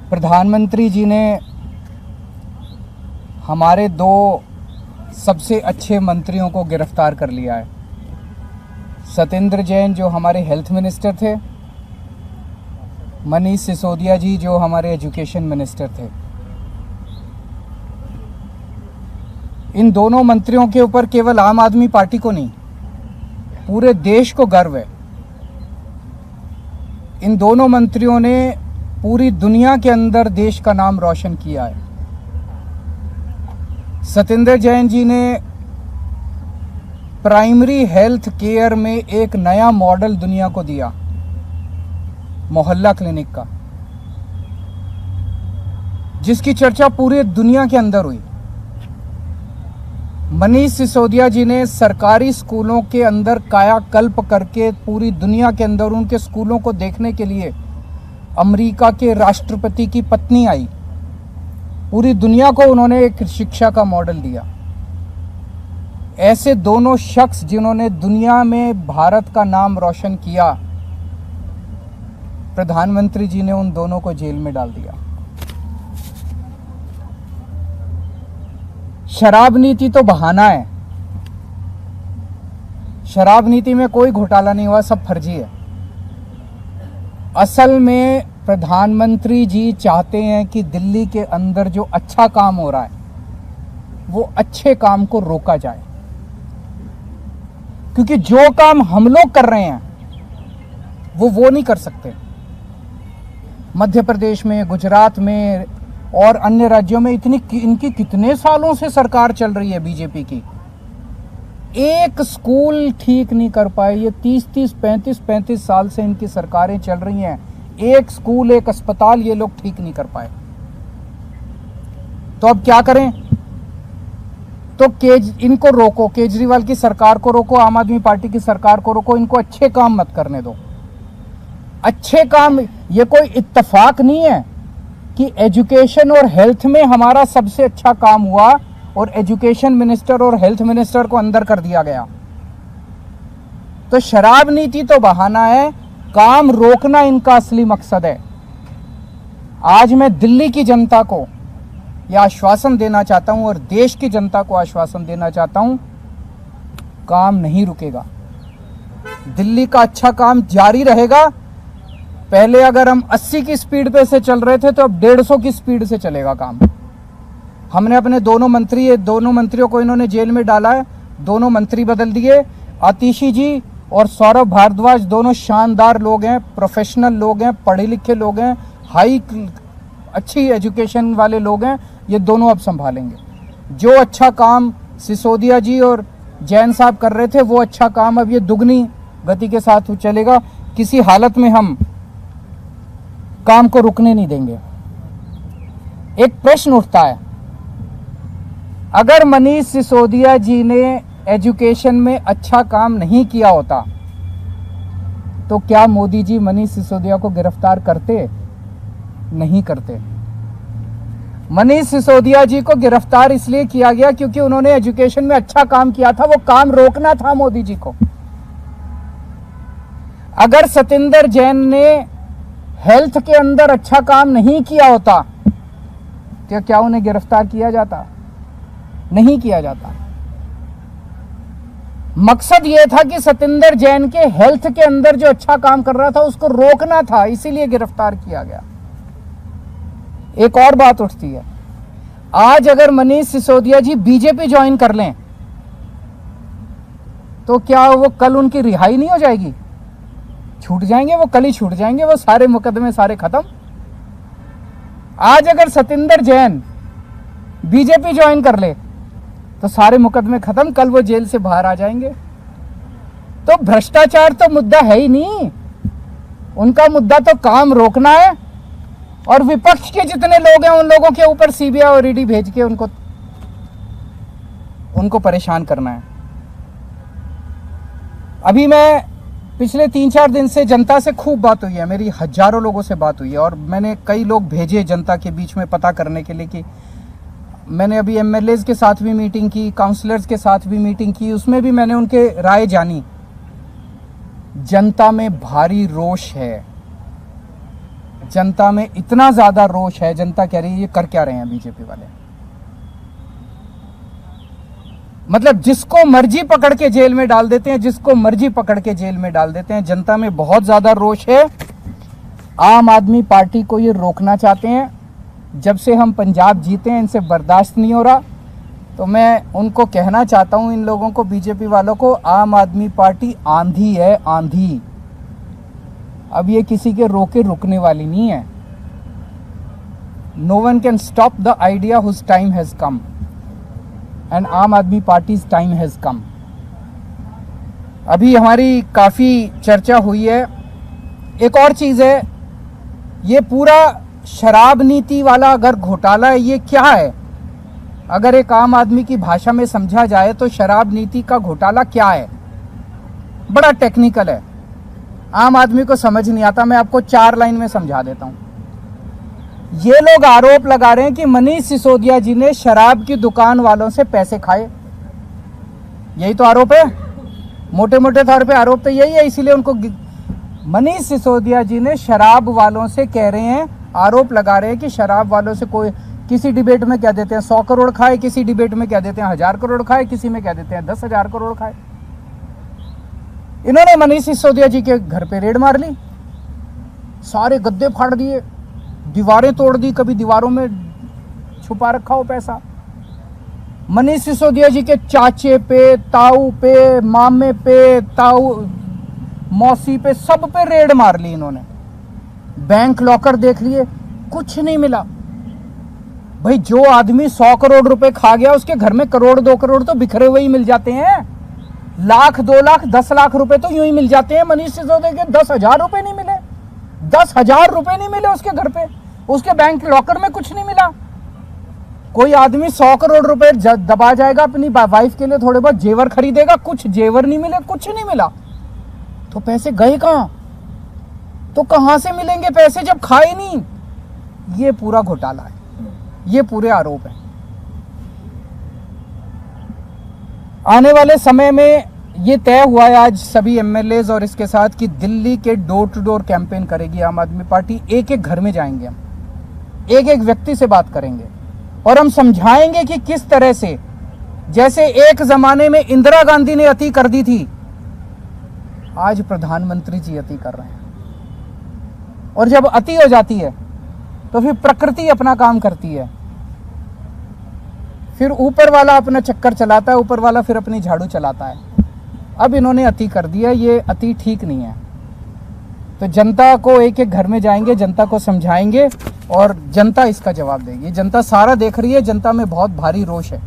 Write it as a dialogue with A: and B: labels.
A: प्रधानमंत्री जी ने हमारे दो सबसे अच्छे मंत्रियों को गिरफ्तार कर लिया है। सत्येंद्र जैन जो हमारे हेल्थ मिनिस्टर थे, मनीष सिसोदिया जी जो हमारे एजुकेशन मिनिस्टर थे। इन दोनों मंत्रियों के ऊपर केवल आम आदमी पार्टी को नहीं, पूरे देश को गर्व है। इन दोनों मंत्रियों ने पूरी दुनिया के अंदर देश का नाम रोशन किया है। सत्येंद्र जैन जी ने प्राइमरी हेल्थ केयर में एक नया मॉडल दुनिया को दिया, मोहल्ला क्लिनिक का, जिसकी चर्चा पूरी दुनिया के अंदर हुई। मनीष सिसोदिया जी ने सरकारी स्कूलों के अंदर कायाकल्प करके पूरी दुनिया के अंदर उनके स्कूलों को देखने के लिए अमेरिका के राष्ट्रपति की पत्नी आई। पूरी दुनिया को उन्होंने एक शिक्षा का मॉडल दिया। ऐसे दोनों शख्स जिन्होंने दुनिया में भारत का नाम रोशन किया, प्रधानमंत्री जी ने उन दोनों को जेल में डाल दिया। शराब नीति तो बहाना है। शराब नीति में कोई घोटाला नहीं हुआ, सब फर्जी है। असल में प्रधानमंत्री जी चाहते हैं कि दिल्ली के अंदर जो अच्छा काम हो रहा है वो अच्छे काम को रोका जाए, क्योंकि जो काम हम लोग कर रहे हैं वो नहीं कर सकते। मध्य प्रदेश में, गुजरात में और अन्य राज्यों में इनकी कितने सालों से सरकार चल रही है बीजेपी की, एक स्कूल ठीक नहीं कर पाए। ये 30-30, 35-35 साल से इनकी सरकारें चल रही हैं, एक स्कूल, एक अस्पताल ये लोग ठीक नहीं कर पाए। तो अब क्या करें? तो इनको रोको, केजरीवाल की सरकार को रोको, आम आदमी पार्टी की सरकार को रोको, इनको अच्छे काम मत करने दो। अच्छे काम, ये कोई इत्तेफाक नहीं है कि एजुकेशन और हेल्थ में हमारा सबसे अच्छा काम हुआ और एजुकेशन मिनिस्टर और हेल्थ मिनिस्टर को अंदर कर दिया गया। तो शराब नीति तो बहाना है, काम रोकना इनका असली मकसद है। आज मैं दिल्ली की जनता को यह आश्वासन देना चाहता हूं और देश की जनता को आश्वासन देना चाहता हूं, काम नहीं रुकेगा। दिल्ली का अच्छा काम जारी रहेगा। पहले अगर हम 80 की स्पीड पे से चल रहे थे तो अब 150 की स्पीड से चलेगा काम। हमने अपने दोनों मंत्रियों को इन्होंने जेल में डाला है, दोनों मंत्री बदल दिए। आतिशी जी और सौरभ भारद्वाज दोनों शानदार लोग हैं, प्रोफेशनल लोग हैं, पढ़े लिखे लोग हैं, अच्छी एजुकेशन वाले लोग हैं। ये दोनों अब संभालेंगे। जो अच्छा काम सिसोदिया जी और जैन साहब कर रहे थे वो अच्छा काम अब ये दुगनी गति के साथ चलेगा। किसी हालत में हम काम को रुकने नहीं देंगे। एक प्रश्न उठता है, अगर मनीष सिसोदिया जी ने एजुकेशन में अच्छा काम नहीं किया होता तो क्या मोदी जी मनीष सिसोदिया को गिरफ्तार करते? नहीं करते। मनीष सिसोदिया जी को गिरफ्तार इसलिए किया गया क्योंकि उन्होंने एजुकेशन में अच्छा काम किया था, वो काम रोकना था मोदी जी को। अगर सत्येंद्र जैन ने हेल्थ के अंदर अच्छा काम नहीं किया होता तो क्या उन्हें गिरफ्तार किया जाता? नहीं किया जाता। मकसद यह था कि सत्येंद्र जैन के हेल्थ के अंदर जो अच्छा काम कर रहा था उसको रोकना था, इसीलिए गिरफ्तार किया गया। एक और बात उठती है, आज अगर मनीष सिसोदिया जी बीजेपी ज्वाइन कर लें तो क्या वो कल उनकी रिहाई नहीं हो जाएगी? छूट जाएंगे, वो कल ही छूट जाएंगे, वो सारे मुकदमे सारे खत्म। आज अगर सत्येंद्र जैन बीजेपी ज्वाइन कर ले तो सारे मुकदमे खत्म, कल वो जेल से बाहर आ जाएंगे। तो भ्रष्टाचार तो मुद्दा है ही नहीं, उनका मुद्दा तो काम रोकना है और विपक्ष के जितने लोग हैं उन लोगों के ऊपर सीबीआई और ईडी भेज के उनको परेशान करना है। अभी मैं पिछले 3-4 दिन से जनता से खूब बात हुई है, मेरी हजारों लोगों से बात हुई है और मैंने कई लोग भेजे जनता के बीच में पता करने के लिए कि मैंने अभी एमएलएज के साथ भी मीटिंग की, काउंसलर्स के साथ भी मीटिंग की, उसमें भी मैंने उनके राय जानी। जनता में भारी रोष है, जनता में इतना ज्यादा रोष है, जनता कह रही है ये कर क्या रहे हैं बीजेपी वाले। मतलब जिसको मर्जी पकड़ के जेल में डाल देते हैं, जिसको मर्जी पकड़ के जेल में डाल देते हैं। जनता में बहुत ज्यादा रोष है। आम आदमी पार्टी को ये रोकना चाहते हैं। जब से हम पंजाब जीते हैं इनसे बर्दाश्त नहीं हो रहा। तो मैं उनको कहना चाहता हूं, इन लोगों को, बीजेपी वालों को, आम आदमी पार्टी आंधी है, आंधी। अब ये किसी के रोके रुकने वाली नहीं है। No one can stop the idea whose time has come and Aam Aadmi parties time has कम। अभी हमारी काफी चर्चा हुई है। एक और चीज है, ये पूरा शराब नीति वाला अगर घोटाला है, ये क्या है? अगर एक आम आदमी की भाषा में समझा जाए तो शराब नीति का घोटाला क्या है? बड़ा टेक्निकल है, आम आदमी को समझ नहीं आता। मैं आपको 4 लाइन में समझा देता हूं। ये लोग आरोप लगा रहे हैं कि मनीष सिसोदिया जी ने शराब की दुकान वालों से पैसे खाए। यही तो आरोप है, मोटे मोटे तौर पे आरोप तो यही है। इसीलिए उनको मनीष सिसोदिया जी ने शराब वालों से कह रहे हैं, आरोप लगा रहे हैं कि शराब वालों से कोई, किसी डिबेट में कह देते हैं 100 करोड़ खाए, किसी डिबेट में कह देते हैं 1000 करोड़ खाए, किसी में कह देते हैं 10,000 करोड़ खाए। इन्होंने मनीष सिसोदिया जी के घर पे रेड मार ली, सारे गद्दे फाड़ दिए, दीवारें तोड़ दी, कभी दीवारों में छुपा रखा हो पैसा। मनीष सिसोदिया जी के चाचे पे, ताऊ पे, मामे पे, ताऊ मौसी पे, सब पे रेड मार ली इन्होंने। बैंक लॉकर देख लिए, कुछ नहीं मिला। भाई जो आदमी 100 करोड़ रुपए खा गया, उसके घर में करोड़ 2 करोड़ तो बिखरे हुए ही मिल जाते हैं। लाख 2 लाख 10 लाख रुपए तो यूं ही मिल जाते हैं। मनीष सिसोदिया के 10,000 रुपए नहीं मिले, 10,000 रुपए नहीं मिले उसके घर पे, उसके बैंक लॉकर में कुछ नहीं मिला। कोई आदमी 100 करोड़ रुपए दबा जाएगा, अपनी वाइफ के लिए थोड़े बहुत जेवर खरीदेगा, कुछ जेवर नहीं मिले, कुछ नहीं मिला, तो पैसे गए कहां? तो कहां से मिलेंगे पैसे जब खाए नहीं? ये पूरा घोटाला है, ये पूरे आरोप है। आने वाले समय में ये तय हुआ है आज सभी एमएलएज और इसके साथ कि दिल्ली के डोर टू डोर कैंपेन करेगी आम आदमी पार्टी। एक एक घर में जाएंगे हम, एक एक व्यक्ति से बात करेंगे और हम समझाएंगे कि किस तरह से, जैसे एक जमाने में इंदिरा गांधी ने अति कर दी थी, आज प्रधानमंत्री जी अति कर रहे हैं। और जब अति हो जाती है तो फिर प्रकृति अपना काम करती है, फिर ऊपर वाला अपना चक्कर चलाता है, ऊपर वाला फिर अपनी झाड़ू चलाता है। अब इन्होंने अति कर दिया, ये अति ठीक नहीं है। तो जनता को एक एक घर में जाएंगे, जनता को समझाएंगे और जनता इसका जवाब देगी। जनता सारा देख रही है, जनता में बहुत भारी रोष है।